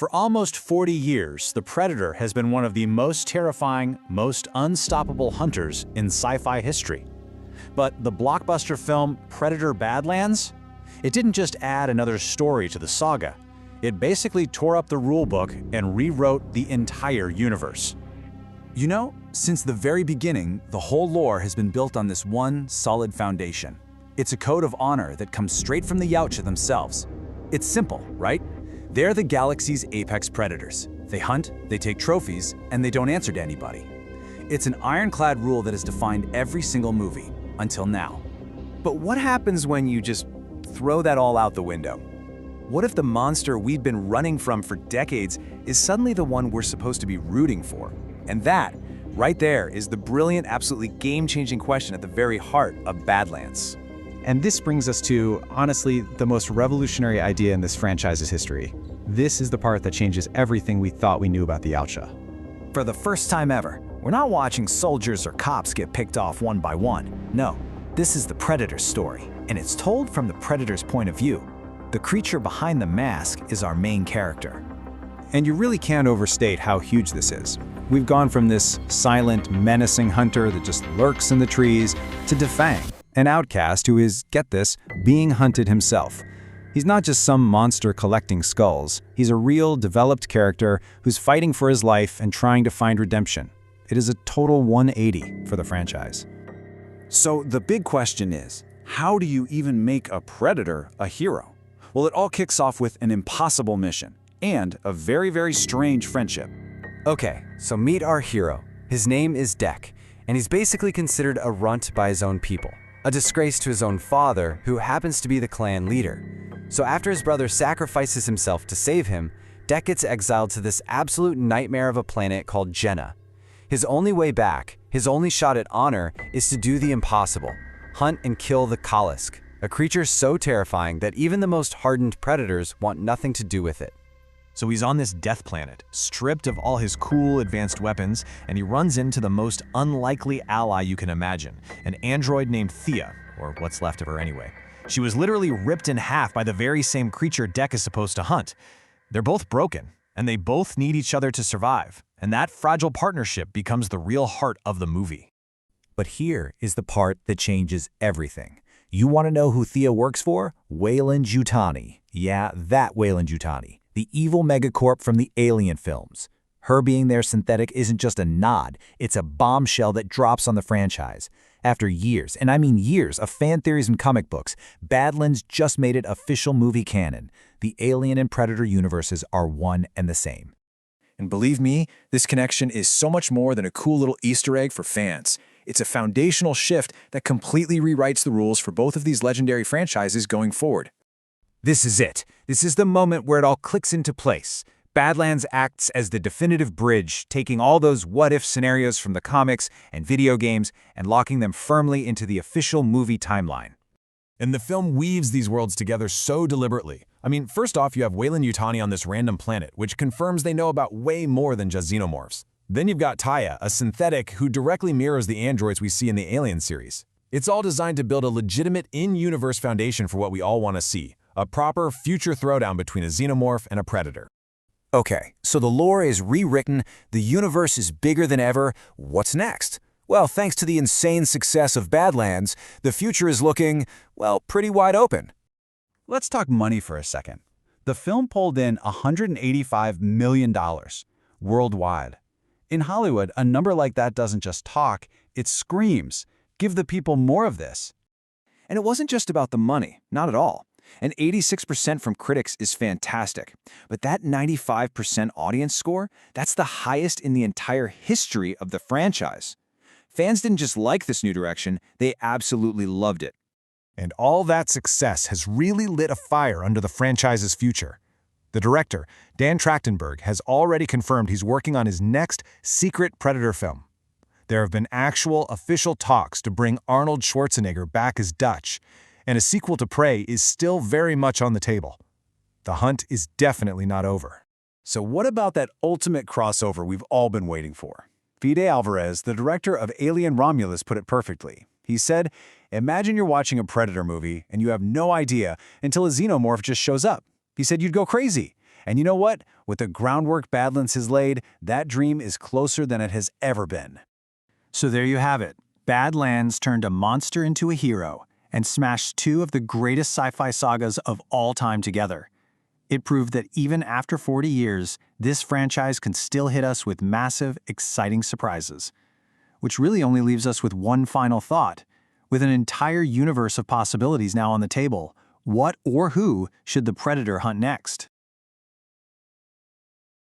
For almost 40 years, the Predator has been one of the most terrifying, most unstoppable hunters in sci-fi history. But the blockbuster film Predator Badlands? It didn't just add another story to the saga. It basically tore up the rulebook and rewrote the entire universe. You know, since the very beginning, the whole lore has been built on this one solid foundation. It's a code of honor that comes straight from the Yautja themselves. It's simple, right? They're the galaxy's apex predators. They hunt, they take trophies, and they don't answer to anybody. It's an ironclad rule that has defined every single movie, until now. But what happens when you just throw that all out the window? What if the monster we've been running from for decades is suddenly the one we're supposed to be rooting for? And that, right there, is the brilliant, absolutely game-changing question at the very heart of Badlands. And this brings us to, honestly, the most revolutionary idea in this franchise's history. This is the part that changes everything we thought we knew about the Yautja. For the first time ever, we're not watching soldiers or cops get picked off one by one. No, this is the Predator's story, and it's told from the Predator's point of view. The creature behind the mask is our main character. And you really can't overstate how huge this is. We've gone from this silent, menacing hunter that just lurks in the trees to Defang, an outcast who is, get this, being hunted himself. He's not just some monster collecting skulls. He's a real, developed character who's fighting for his life and trying to find redemption. It is a total 180 for the franchise. So the big question is, how do you even make a Predator a hero? Well, it all kicks off with an impossible mission and a very, very strange friendship. Okay, so meet our hero. His name is Dek, and he's basically considered a runt by his own people. A disgrace to his own father, who happens to be the clan leader. So after his brother sacrifices himself to save him, Dek gets exiled to this absolute nightmare of a planet called Jenna. His only way back, his only shot at honor, is to do the impossible. Hunt and kill the Kalisk, a creature so terrifying that even the most hardened predators want nothing to do with it. So he's on this death planet, stripped of all his cool, advanced weapons, and he runs into the most unlikely ally you can imagine, an android named Thea, or what's left of her anyway. She was literally ripped in half by the very same creature Dek is supposed to hunt. They're both broken, and they both need each other to survive, and that fragile partnership becomes the real heart of the movie. But here is the part that changes everything. You want to know who Thea works for? Weyland-Yutani. Yeah, that Weyland-Yutani. The evil megacorp from the Alien films. Her being there synthetic isn't just a nod, it's a bombshell that drops on the franchise. After years, and I mean years, of fan theories and comic books, Badlands just made it official movie canon. The Alien and Predator universes are one and the same. And believe me, this connection is so much more than a cool little Easter egg for fans. It's a foundational shift that completely rewrites the rules for both of these legendary franchises going forward. This is it. This is the moment where it all clicks into place. Badlands acts as the definitive bridge, taking all those what-if scenarios from the comics and video games and locking them firmly into the official movie timeline. And the film weaves these worlds together so deliberately. I mean, first off, you have Weyland-Yutani on this random planet, which confirms they know about way more than just xenomorphs. Then you've got Taya, a synthetic who directly mirrors the androids we see in the Alien series. It's all designed to build a legitimate in-universe foundation for what we all want to see. A proper future throwdown between a xenomorph and a predator. Okay, so the lore is rewritten, the universe is bigger than ever. What's next? Well, thanks to the insane success of Badlands, the future is looking, well, pretty wide open. Let's talk money for a second. The film pulled in $185 million worldwide. In Hollywood, a number like that doesn't just talk, it screams, give the people more of this. And it wasn't just about the money, not at all. An 86% from critics is fantastic, but that 95% audience score, that's the highest in the entire history of the franchise. Fans didn't just like this new direction, they absolutely loved it. And all that success has really lit a fire under the franchise's future. The director, Dan Trachtenberg, has already confirmed he's working on his next secret Predator film. There have been actual official talks to bring Arnold Schwarzenegger back as Dutch, and a sequel to Prey is still very much on the table. The hunt is definitely not over. So what about that ultimate crossover we've all been waiting for? Fede Alvarez, the director of Alien Romulus, put it perfectly. He said, imagine you're watching a Predator movie and you have no idea until a xenomorph just shows up. He said you'd go crazy. And you know what? With the groundwork Badlands has laid, that dream is closer than it has ever been. So there you have it. Badlands turned a monster into a hero and smashed two of the greatest sci-fi sagas of all time together. It proved that even after 40 years, this franchise can still hit us with massive, exciting surprises. Which really only leaves us with one final thought. With an entire universe of possibilities now on the table, what or who should the Predator hunt next?